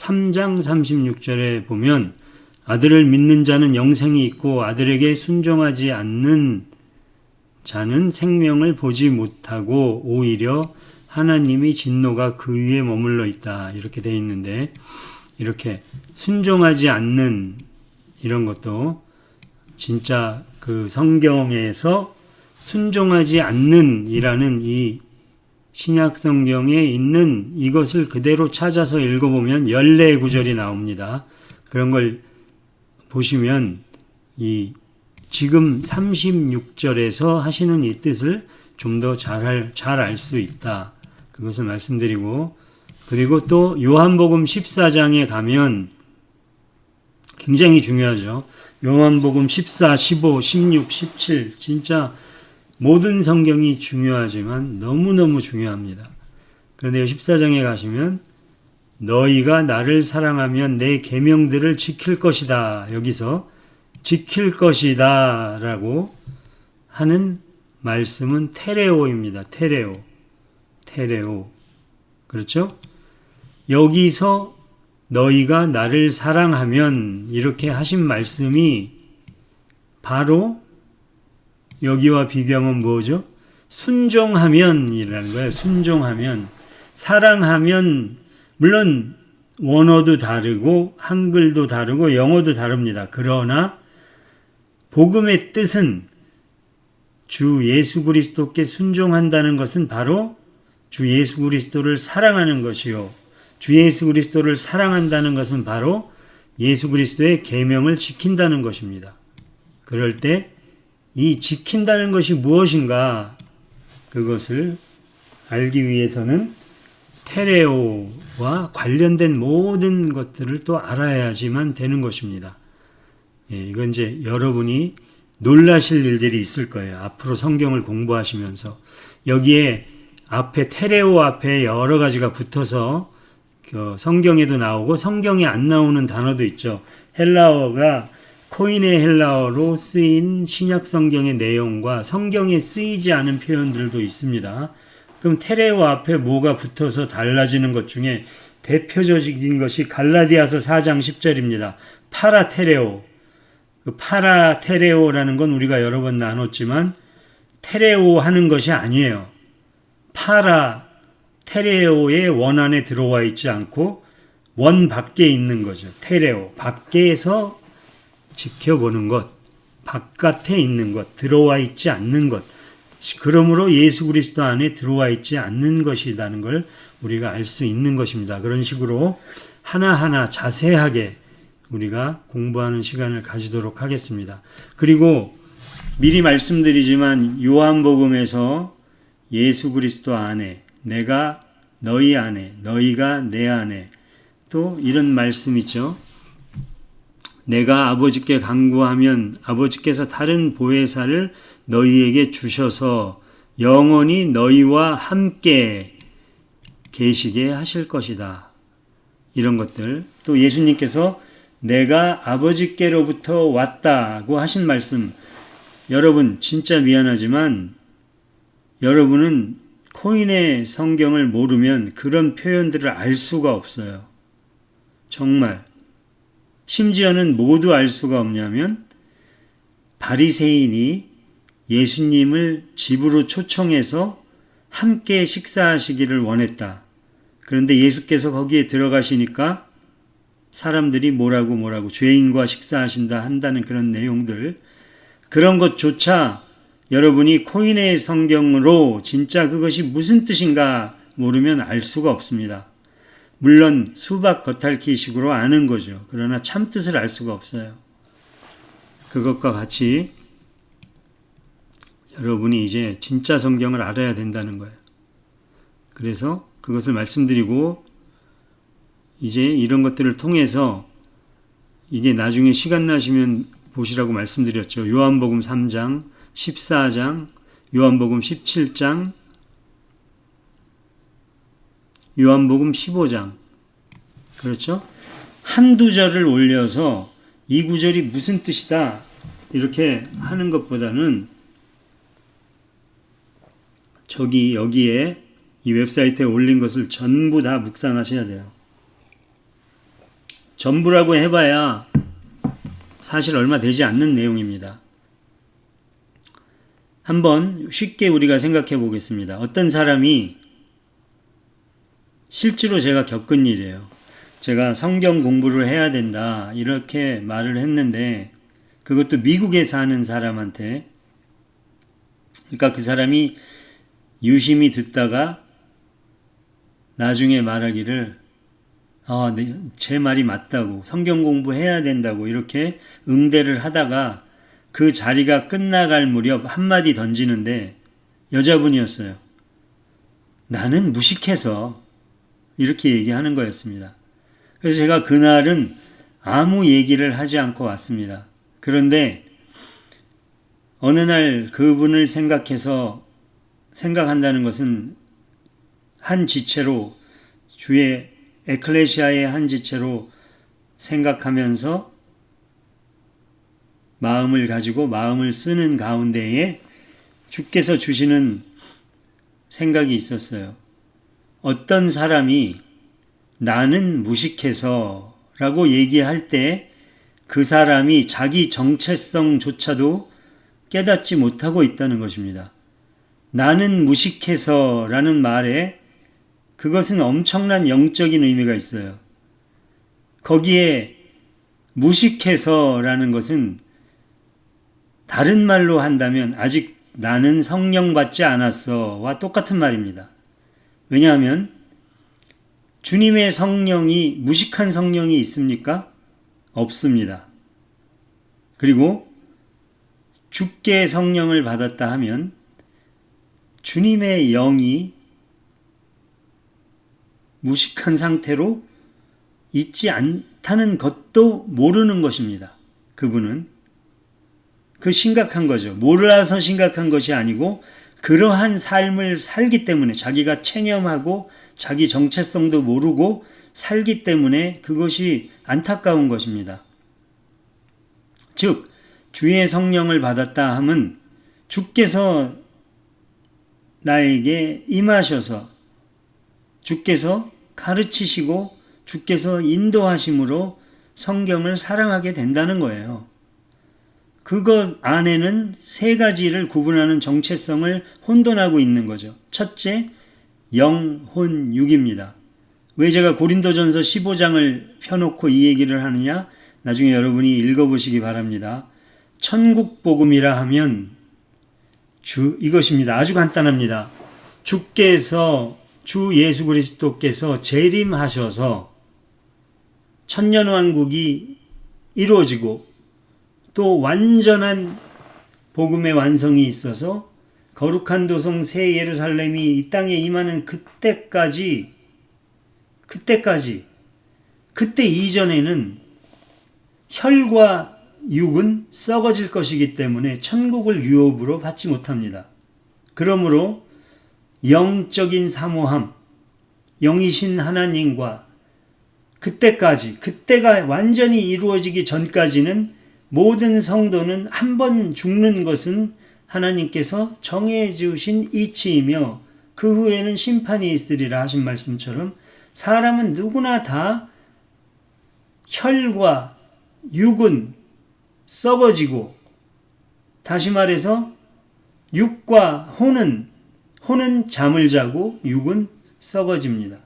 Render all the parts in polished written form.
3장 36절에 보면 아들을 믿는 자는 영생이 있고 아들에게 순종하지 않는 자는 생명을 보지 못하고 오히려 하나님이 진노가 그 위에 머물러 있다. 이렇게 돼 있는데 이렇게 순종하지 않는 이런 것도 진짜 그 성경에서 순종하지 않는 이라는 이 신약 성경에 있는 이것을 그대로 찾아서 읽어보면 14 구절이 나옵니다. 그런 걸 보시면 이 지금 36절에서 하시는 이 뜻을 좀 더 잘 알 수 있다. 그것을 말씀드리고, 그리고 또 요한복음 14장에 가면 굉장히 중요하죠. 요한복음 14, 15, 16, 17 진짜 모든 성경이 중요하지만 너무너무 중요합니다. 그런데 14장에 가시면 너희가 나를 사랑하면 내 계명들을 지킬 것이다. 여기서 지킬 것이다 라고 하는 말씀은 테레오입니다. 테레오. 그렇죠? 여기서 너희가 나를 사랑하면 이렇게 하신 말씀이 바로 여기와 비교하면 뭐죠? 순종하면이라는 거예요. 순종하면. 사랑하면 물론 원어도 다르고 한글도 다르고 영어도 다릅니다. 그러나 복음의 뜻은 주 예수 그리스도께 순종한다는 것은 바로 주 예수 그리스도를 사랑하는 것이요. 주 예수 그리스도를 사랑한다는 것은 바로 예수 그리스도의 계명을 지킨다는 것입니다. 그럴 때 이 지킨다는 것이 무엇인가 그것을 알기 위해서는 테레오와 관련된 모든 것들을 또 알아야지만 되는 것입니다. 이건 이제 여러분이 놀라실 일들이 있을 거예요. 앞으로 성경을 공부하시면서 여기에 앞에 테레오 앞에 여러 가지가 붙어서 성경에도 나오고 성경에 안 나오는 단어도 있죠. 헬라어가 코인의 헬라어로 쓰인 신약 성경의 내용과 성경에 쓰이지 않은 표현들도 있습니다. 그럼 테레오 앞에 뭐가 붙어서 달라지는 것 중에 대표적인 것이 갈라디아서 4장 10절입니다. 파라테레오. 파라테레오라는 건 우리가 여러 번 나눴지만 테레오 하는 것이 아니에요. 파라테레오의 원 안에 들어와 있지 않고 원 밖에 있는 거죠. 테레오. 밖에서 지켜보는 것, 바깥에 있는 것, 들어와 있지 않는 것. 그러므로 예수 그리스도 안에 들어와 있지 않는 것이라는 걸 우리가 알 수 있는 것입니다. 그런 식으로 하나하나 자세하게 우리가 공부하는 시간을 가지도록 하겠습니다. 그리고 미리 말씀드리지만 요한복음에서 예수 그리스도 안에, 내가 너희 안에, 너희가 내 안에 또 이런 말씀 있죠. 내가 아버지께 간구하면 아버지께서 다른 보혜사를 너희에게 주셔서 영원히 너희와 함께 계시게 하실 것이다. 이런 것들. 또 예수님께서 내가 아버지께로부터 왔다고 하신 말씀. 여러분 진짜 미안하지만 여러분은 코인의 성경을 모르면 그런 표현들을 알 수가 없어요. 정말. 심지어는 모두 알 수가 없냐면 바리새인이 예수님을 집으로 초청해서 함께 식사하시기를 원했다. 그런데 예수께서 거기에 들어가시니까 사람들이 뭐라고 죄인과 식사하신다 한다는 그런 내용들, 그런 것조차 여러분이 코인의 성경으로 진짜 그것이 무슨 뜻인가 모르면 알 수가 없습니다. 물론 수박 겉핥기식으로 아는 거죠. 그러나 참뜻을 알 수가 없어요. 그것과 같이 여러분이 이제 진짜 성경을 알아야 된다는 거예요. 그래서 그것을 말씀드리고 이제 이런 것들을 통해서 이게 나중에 시간 나시면 보시라고 말씀드렸죠. 요한복음 3장, 14장, 요한복음 17장, 요한복음 15장. 그렇죠? 한두 절을 올려서 이 구절이 무슨 뜻이다 이렇게 하는 것보다는 여기에 이 웹사이트에 올린 것을 전부 다 묵상하셔야 돼요. 전부라고 해봐야 사실 얼마 되지 않는 내용입니다. 한번 쉽게 우리가 생각해 보겠습니다. 어떤 사람이 실제로 제가 겪은 일이에요. 제가 성경 공부를 해야 된다 이렇게 말을 했는데 그것도 미국에 사는 사람한테, 그러니까 그 사람이 유심히 듣다가 나중에 말하기를 제 말이 맞다고, 성경 공부해야 된다고 이렇게 응대를 하다가 그 자리가 끝나갈 무렵 한마디 던지는데 여자분이었어요. 나는 무식해서, 이렇게 얘기하는 거였습니다. 그래서 제가 그날은 아무 얘기를 하지 않고 왔습니다. 그런데 어느 날 그분을 생각한다는 것은 한 지체로, 주의 에클레시아의 한 지체로 생각하면서 마음을 가지고 마음을 쓰는 가운데에 주께서 주시는 생각이 있었어요. 어떤 사람이 나는 무식해서 라고 얘기할 때 그 사람이 자기 정체성조차도 깨닫지 못하고 있다는 것입니다. 나는 무식해서 라는 말에 그것은 엄청난 영적인 의미가 있어요. 거기에 무식해서 라는 것은 다른 말로 한다면 아직 나는 성령 받지 않았어와 똑같은 말입니다. 왜냐하면 주님의 성령이 무식한 성령이 있습니까? 없습니다. 그리고 주께 성령을 받았다 하면 주님의 영이 무식한 상태로 있지 않다는 것도 모르는 것입니다. 그분은. 그 심각한 거죠. 몰라서 심각한 것이 아니고 그러한 삶을 살기 때문에, 자기가 체념하고 자기 정체성도 모르고 살기 때문에 그것이 안타까운 것입니다. 즉 주의 성령을 받았다 함은 주께서 나에게 임하셔서 주께서 가르치시고 주께서 인도하심으로 성경을 사랑하게 된다는 거예요. 그것 안에는 세 가지를 구분하는 정체성을 혼돈하고 있는 거죠. 첫째, 영, 혼, 육입니다. 왜 제가 고린도전서 15장을 펴놓고 이 얘기를 하느냐? 나중에 여러분이 읽어보시기 바랍니다. 천국 복음이라 하면 이것입니다. 아주 간단합니다. 주께서, 주 예수 그리스도께서 재림하셔서 천년왕국이 이루어지고 또 완전한 복음의 완성이 있어서 거룩한 도성 새 예루살렘이 이 땅에 임하는 그때 이전에는 혈과 육은 썩어질 것이기 때문에 천국을 유업으로 받지 못합니다. 그러므로 영적인 사모함, 영이신 하나님과 그때가 완전히 이루어지기 전까지는 모든 성도는 한 번 죽는 것은 하나님께서 정해 주신 이치이며 그 후에는 심판이 있으리라 하신 말씀처럼 사람은 누구나 다 혈과 육은 썩어지고, 다시 말해서 육과 혼은 잠을 자고 육은 썩어집니다.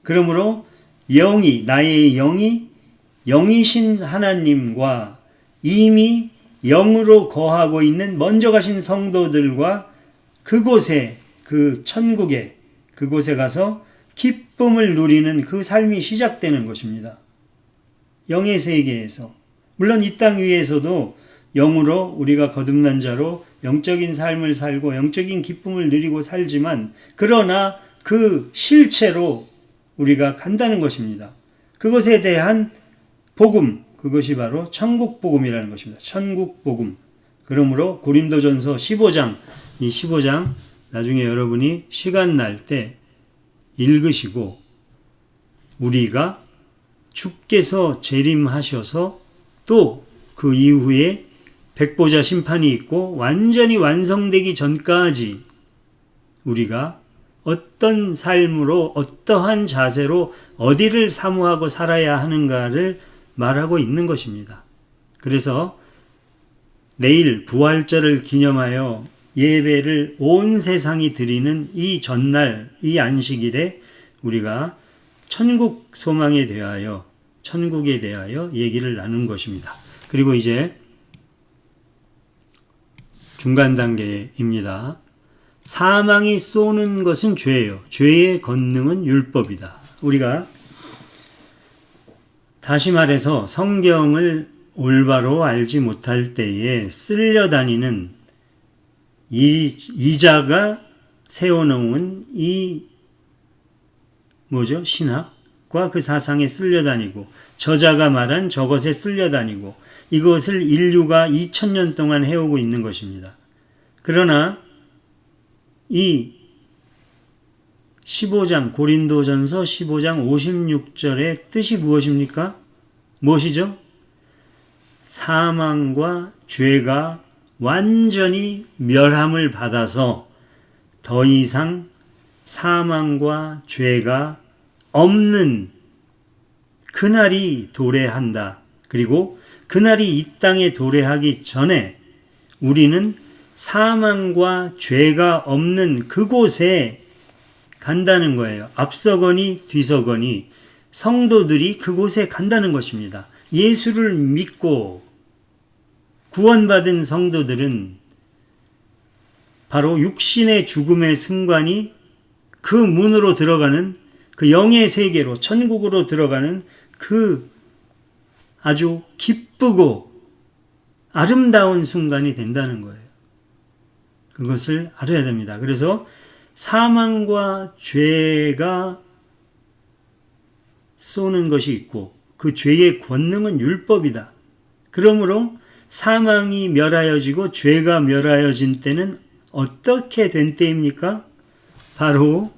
그러므로 나의 영이 영이신 하나님과 이미 영으로 거하고 있는 먼저 가신 성도들과 그곳에, 그 천국에, 그곳에 가서 기쁨을 누리는 그 삶이 시작되는 것입니다. 영의 세계에서. 물론 이 땅 위에서도 영으로 우리가 거듭난 자로 영적인 삶을 살고 영적인 기쁨을 누리고 살지만, 그러나 그 실체로 우리가 간다는 것입니다. 그것에 대한 복음, 그것이 바로 천국 복음이라는 것입니다. 천국 복음. 그러므로 고린도전서 15장, 이 15장 나중에 여러분이 시간 날 때 읽으시고, 우리가 주께서 재림하셔서 또 그 이후에 백보자 심판이 있고 완전히 완성되기 전까지 우리가 어떤 삶으로 어떠한 자세로 어디를 사모하고 살아야 하는가를 말하고 있는 것입니다. 그래서 내일 부활절을 기념하여 예배를 온 세상이 드리는 이 전날, 이 안식일에 우리가 천국 소망에 대하여, 천국에 대하여 얘기를 나눈 것입니다. 그리고 이제 중간 단계입니다. 사망이 쏘는 것은 죄예요. 죄의 권능은 율법이다. 우리가 다시 말해서 성경을 올바로 알지 못할 때에 쓸려다니는 이자가 세워놓은 이 신학과 그 사상에 쓸려다니고 저자가 말한 저것에 쓸려다니고 이것을 인류가 2000년 동안 해오고 있는 것입니다. 그러나 이 15장 고린도전서 15장 56절의 뜻이 무엇입니까? 무엇이죠? 사망과 죄가 완전히 멸함을 받아서 더 이상 사망과 죄가 없는 그날이 도래한다. 그리고 그날이 이 땅에 도래하기 전에 우리는 사망과 죄가 없는 그곳에 간다는 거예요. 앞서거니 뒤서거니 성도들이 그곳에 간다는 것입니다. 예수를 믿고 구원받은 성도들은 바로 육신의 죽음의 순간이 그 문으로 들어가는 그 영의 세계로 천국으로 들어가는 그 아주 기쁘고 아름다운 순간이 된다는 거예요. 그것을 알아야 됩니다. 그래서 사망과 죄가 쏘는 것이 있고 그 죄의 권능은 율법이다. 그러므로 사망이 멸하여지고 죄가 멸하여진 때는 어떻게 된 때입니까? 바로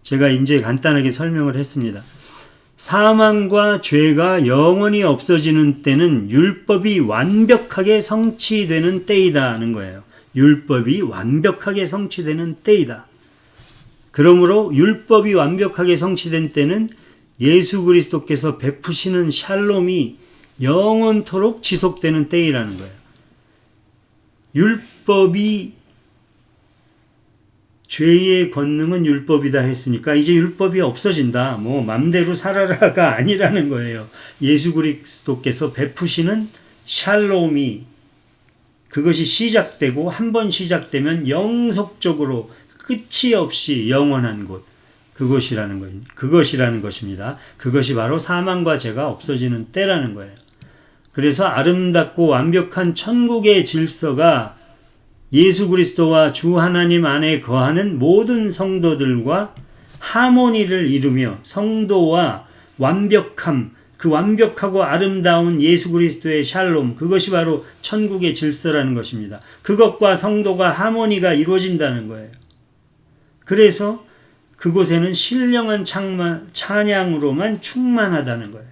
제가 이제 간단하게 설명을 했습니다. 사망과 죄가 영원히 없어지는 때는 율법이 완벽하게 성취되는 때이다 하는 거예요. 율법이 완벽하게 성취되는 때이다. 그러므로 율법이 완벽하게 성취된 때는 예수 그리스도께서 베푸시는 샬롬이 영원토록 지속되는 때이라는 거예요. 율법이 죄의 권능은 율법이다 했으니까 이제 율법이 없어진다. 맘대로 살아라가 아니라는 거예요. 예수 그리스도께서 베푸시는 샬롬이 그것이 시작되고 한 번 시작되면 영속적으로 끝이 없이 영원한 곳 그것이라는 것입니다. 그것이 바로 사망과 죄가 없어지는 때라는 거예요. 그래서 아름답고 완벽한 천국의 질서가 예수 그리스도와 주 하나님 안에 거하는 모든 성도들과 하모니를 이루며 성도와 완벽함, 그 완벽하고 아름다운 예수 그리스도의 샬롬, 그것이 바로 천국의 질서라는 것입니다. 그것과 성도가 하모니가 이루어진다는 거예요. 그래서 그곳에는 신령한 찬양으로만 충만하다는 거예요.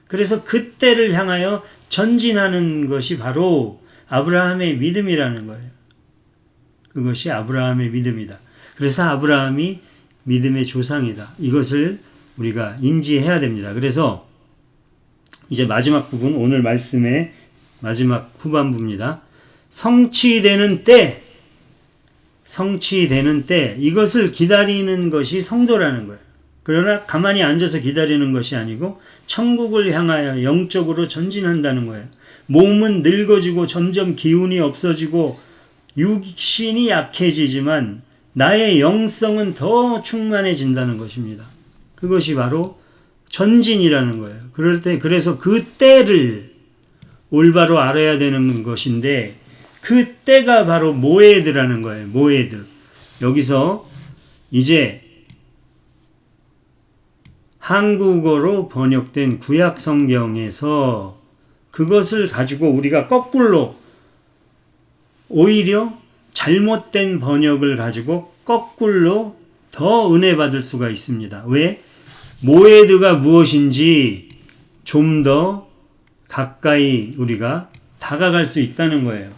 그래서 그때를 향하여 전진하는 것이 바로 아브라함의 믿음이라는 거예요. 그것이 아브라함의 믿음이다. 그래서 아브라함이 믿음의 조상이다. 이것을 우리가 인지해야 됩니다. 그래서 이제 마지막 부분, 오늘 말씀의 마지막 후반부입니다. 성취되는 때, 이것을 기다리는 것이 성도라는 거예요. 그러나 가만히 앉아서 기다리는 것이 아니고 천국을 향하여 영적으로 전진한다는 거예요. 몸은 늙어지고 점점 기운이 없어지고 육신이 약해지지만 나의 영성은 더 충만해진다는 것입니다. 그것이 바로 전진이라는 거예요. 그래서 그 때를 올바로 알아야 되는 것인데 그 때가 바로 모에드라는 거예요. 모에드. 여기서 이제 한국어로 번역된 구약 성경에서 그것을 가지고 우리가 거꾸로 오히려 잘못된 번역을 가지고 거꾸로 더 은혜 받을 수가 있습니다. 왜? 모에드가 무엇인지 좀 더 가까이 우리가 다가갈 수 있다는 거예요.